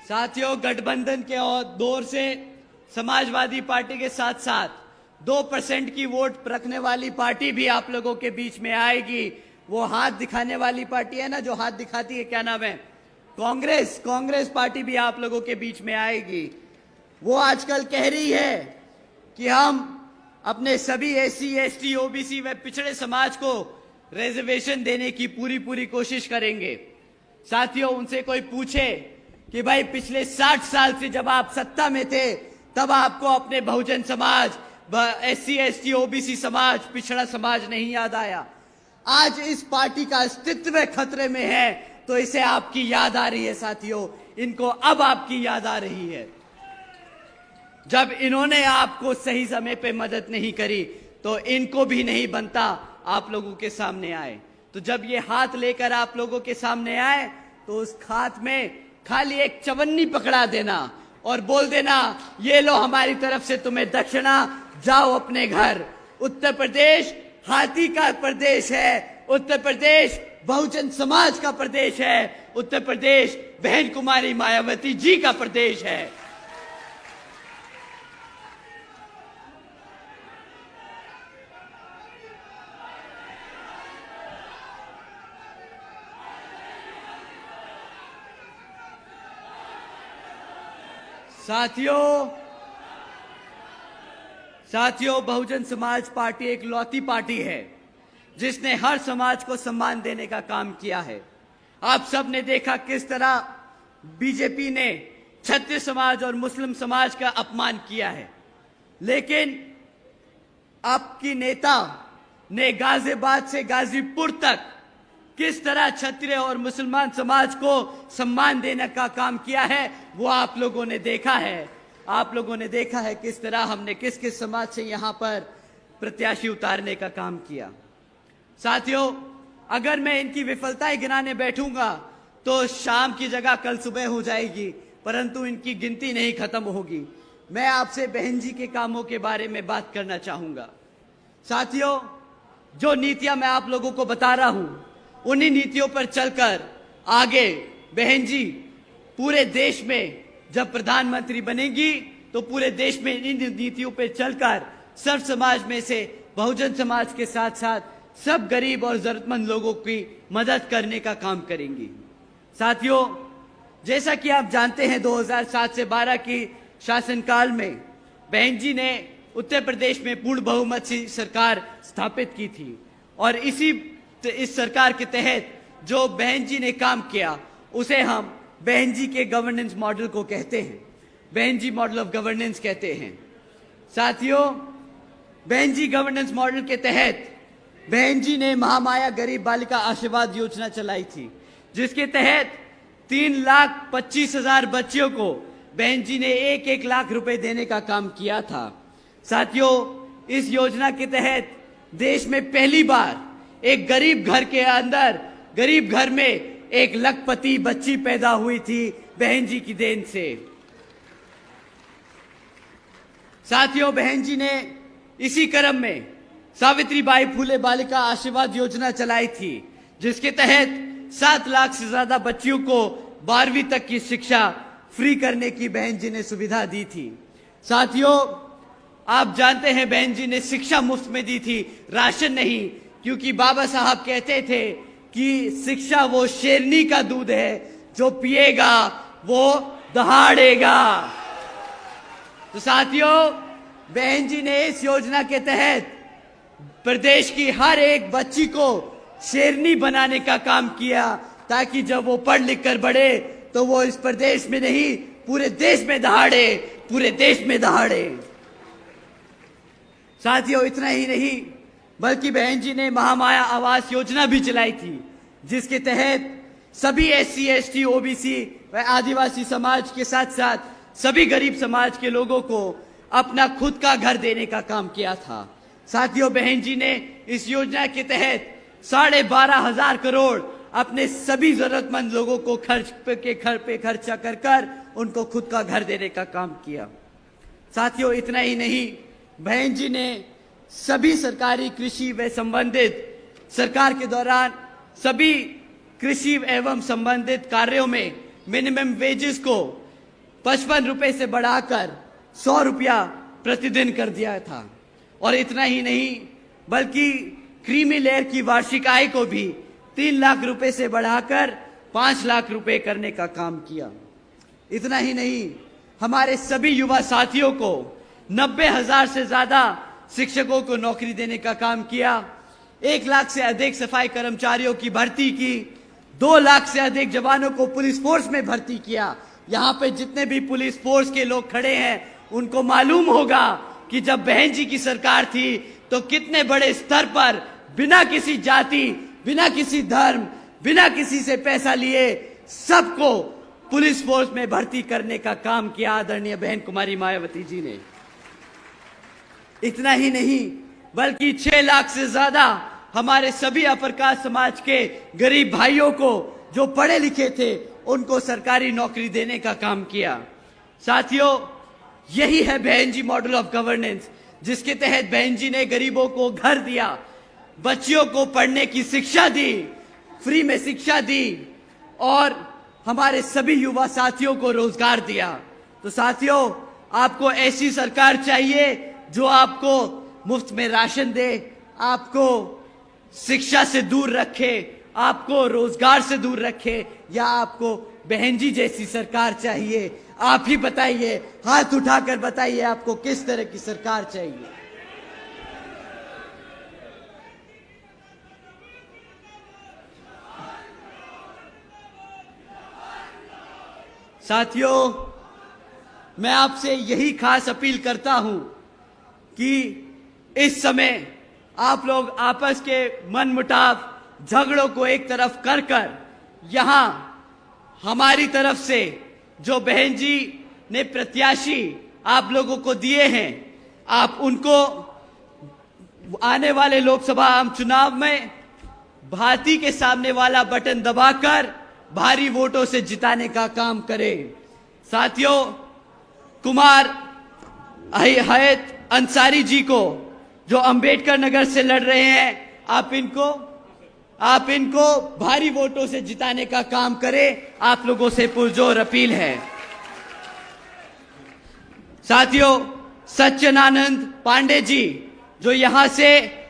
साथियों, गठबंधन के दौर से समाजवादी पार्टी के साथ साथ 2% की वोट रखने वाली पार्टी भी आप लोगों के बीच में आएगी। वो हाथ दिखाने वाली पार्टी है ना, जो हाथ दिखाती है, क्या नाम है? कांग्रेस पार्टी भी आप लोगों के बीच में आएगी। वो आजकल कह रही है कि हम अपने सभी SC, ST, OBC व पिछड़े समाज को रिजर्वेशन देने की पूरी कोशिश करेंगे। साथियों, उनसे कोई पूछे कि भाई पिछले 60 साल से जब आप सत्ता में थे तब आपको अपने Bahujan Samaj, SC, ST, OBC समाज, पिछड़ा समाज नहीं याद आया? आज इस पार्टी का अस्तित्व खतरे में है तो इसे आपकी याद आ रही है। साथियों, इनको अब आपकी याद आ रही है। जब इन्होंने आपको सही समय पे मदद नहीं करी तो इनको भी नहीं बनता आप लोगों के सामने आए। तो जब ये हाथ लेकर आप लोगों के सामने आए तो उस हाथ में खाली एक चवन्नी पकड़ा देना और बोल देना, ये लो हमारी तरफ से तुम्हें दक्षिणा, जाओ अपने घर। उत्तर प्रदेश हाथी का प्रदेश है। उत्तर प्रदेश बहुजन समाज का प्रदेश है। उत्तर प्रदेश बहन कुमारी मायावती जी का प्रदेश है। साथियों, बहुजन समाज पार्टी एक लौती पार्टी है जिसने हर समाज को सम्मान देने का काम किया है। आप सब ने देखा किस तरह बीजेपी ने क्षत्रिय समाज और मुस्लिम समाज का अपमान किया है, लेकिन आपकी नेता ने गाजियाबाद से गाजीपुर तक किस तरह क्षत्रिय और मुसलमान समाज को सम्मान देने का काम किया है, वो आप लोगों ने देखा है। आप लोगों ने देखा है किस तरह हमने किस किस समाज से यहाँ पर प्रत्याशी उतारने का काम किया। साथियों, अगर मैं इनकी विफलताएं गिनाने बैठूंगा तो शाम की जगह कल सुबह हो जाएगी, परंतु इनकी गिनती नहीं खत्म होगी। मैं आपसे बहन जी के कामों के बारे में बात करना चाहूंगा। साथियों, जो नीतियां मैं आप लोगों को बता रहा हूं, उन्हीं नीतियों पर चलकर आगे बहन जी पूरे देश में जब प्रधानमंत्री बनेगी तो पूरे देश में इन नीतियों पर चलकर सर्व समाज में से बहुजन समाज के साथ साथ सब गरीब और जरूरतमंद लोगों की मदद करने का काम करेंगी। साथियों, जैसा कि आप जानते हैं 2007 से 12 की शासनकाल में बहन जी ने उत्तर प्रदेश में पूर्ण बहुमत से सरकार स्थापित की थी। और इस सरकार के तहत जो बहन जी ने काम किया उसे हम बहन जी के गवर्नेंस मॉडल को कहते हैं, बहन जी मॉडल ऑफ गवर्नेंस कहते हैं। साथियों, बहन जी गवर्नेंस मॉडल के तहत बहन जी ने महामाया गरीब बालिका आशीर्वाद योजना चलाई थी, जिसके तहत 3,25,000 बच्चियों को बहन जी ने 1-1 लाख रुपए देने का काम किया था। साथियों, इस योजना के तहत देश में पहली बार एक गरीब घर के अंदर, गरीब घर में एक लखपति बच्ची पैदा हुई थी बहन जी की देन से। साथियों, बहन जी ने इसी क्रम में सावित्रीबाई फुले बालिका आशीर्वाद योजना चलाई थी, जिसके तहत 7 लाख से ज्यादा बच्चियों को 12वीं तक की शिक्षा फ्री करने की बहन जी ने सुविधा दी थी। साथियों, आप जानते हैं बहन जी ने शिक्षा मुफ्त में दी थी, राशन नहीं, क्योंकि बाबा साहब कहते थे कि शिक्षा वो शेरनी का दूध है, जो पिएगा वो दहाड़ेगा। तो साथियों, बहन जी ने इस योजना के तहत प्रदेश की हर एक बच्ची को शेरनी बनाने का काम किया, ताकि जब वो पढ़ लिख कर बढ़े तो वो इस प्रदेश में नहीं पूरे देश में दहाड़े, पूरे देश में दहाड़े। साथियों, इतना ही नहीं बल्कि बहन जी ने महामाया आवास योजना भी चलाई थी, जिसके तहत सभी SC, ST, OBC व आदिवासी समाज के साथ साथ सभी गरीब समाज के लोगों को अपना खुद का घर देने का काम किया था। साथियों, बहन जी ने इस योजना के तहत 12,500 करोड़ अपने सभी जरूरतमंद लोगों को खर्चा कर उनको खुद का घर देने का काम किया। साथियों, इतना ही नहीं, बहन जी ने सभी सरकारी कृषि व संबंधित सरकार के दौरान सभी कृषि एवं संबंधित कार्यों में मिनिमम वेजेस को 55 रुपए से बढ़ाकर 100 रुपया प्रतिदिन कर दिया था। और इतना ही नहीं बल्कि क्रीमी लेयर की वार्षिक आय को भी 3 लाख रुपए से बढ़ाकर 5 लाख रुपए करने का काम किया। इतना ही नहीं, हमारे सभी युवा साथियों को 90,000 से ज्यादा शिक्षकों को नौकरी देने का काम किया। 1 लाख से अधिक सफाई कर्मचारियों की भर्ती की, 2 लाख से अधिक जवानों को पुलिस फोर्स में भर्ती किया। यहाँ पे जितने भी पुलिस फोर्स के लोग खड़े हैं उनको मालूम होगा कि जब बहन जी की सरकार थी तो कितने बड़े स्तर पर बिना किसी जाति, बिना किसी धर्म, बिना किसी से पैसा लिए सबको पुलिस फोर्स में भर्ती करने का काम किया आदरणीय बहन कुमारी मायावती जी ने। इतना ही नहीं बल्कि 6 लाख से ज्यादा हमारे सभी अपर कास्ट समाज के गरीब भाइयों को जो पढ़े लिखे थे उनको सरकारी नौकरी देने का काम किया। साथियों, यही है बहन जी मॉडल ऑफ गवर्नेंस, जिसके तहत बहन जी ने गरीबों को घर दिया, बच्चियों को पढ़ने की शिक्षा दी, फ्री में शिक्षा दी और हमारे सभी युवा साथियों को रोजगार दिया। तो साथियों, आपको ऐसी सरकार चाहिए जो आपको मुफ्त में राशन दे, आपको शिक्षा से दूर रखे, आपको रोजगार से दूर रखे, या आपको बहन जी जैसी सरकार चाहिए? आप ही बताइए, हाथ उठाकर बताइए आपको किस तरह की सरकार चाहिए। साथियों, मैं आपसे यही खास अपील करता हूं कि इस समय आप लोग आपस के मनमुटाव, झगड़ों को एक तरफ कर यहां हमारी तरफ से जो बहन जी ने प्रत्याशी आप लोगों को दिए हैं, आप उनको आने वाले लोकसभा आम चुनाव में भाती के सामने वाला बटन दबाकर भारी वोटों से जिताने का काम करें। साथियों, कुमार हयात अंसारी जी को जो अंबेडकर नगर से लड़ रहे हैं, आप इनको भारी वोटों से जिताने का काम करें। आप लोगों से पुरजोर अपील है। साथियों, सच्चिदानंद पांडे जी जो यहां से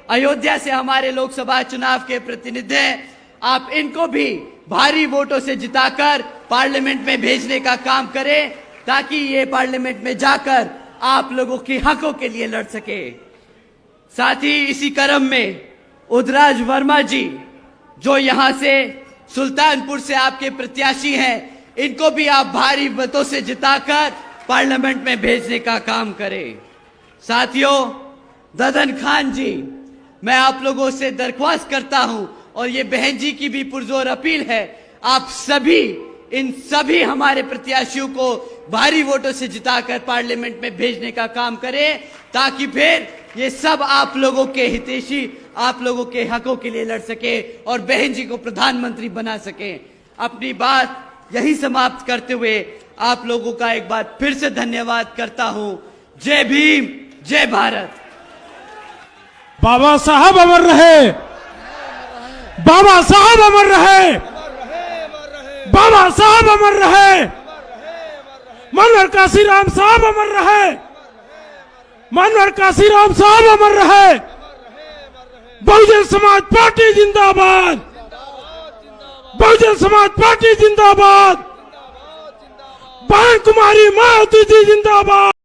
अयोध्या से हमारे लोकसभा चुनाव के प्रतिनिधि हैं, आप इनको भी भारी वोटों से जिताकर पार्लियामेंट में भेजने का काम करें, ताकि ये पार्लियामेंट में जाकर आप लोगों के हकों के लिए लड़ सके। साथ ही इसी क्रम में उदराज वर्मा जी, जो यहां से सुल्तानपुर से आपके प्रत्याशी हैं, इनको भी आप भारी मतों से जिताकर पार्लियामेंट में भेजने का काम करें। साथियों, ददन खान जी, मैं आप लोगों से दरख्वास्त करता हूं और ये बहन जी की भी पुरजोर अपील है, आप सभी इन सभी हमारे प्रत्याशियों को भारी वोटों से जिताकर पार्लियामेंट में भेजने का काम करें, ताकि फिर ये सब आप लोगों के हितैषी आप लोगों के हकों के लिए लड़ सके और बहन जी को प्रधानमंत्री बना सके। अपनी बात यही समाप्त करते हुए आप लोगों का एक बार फिर से धन्यवाद करता हूं। जय भीम, जय भारत। बाबा साहब अमर रहे, बाबा साहब अमर रहे, बाबा साहब अमर रहे, मनोहर काशीराम साहब अमर रहे, मनोहर काशीराम साहब अमर रहे। बहुजन समाज पार्टी जिंदाबाद, बहुजन समाज पार्टी जिंदाबाद, बहन कुमारी मायावती जी जिंदाबाद।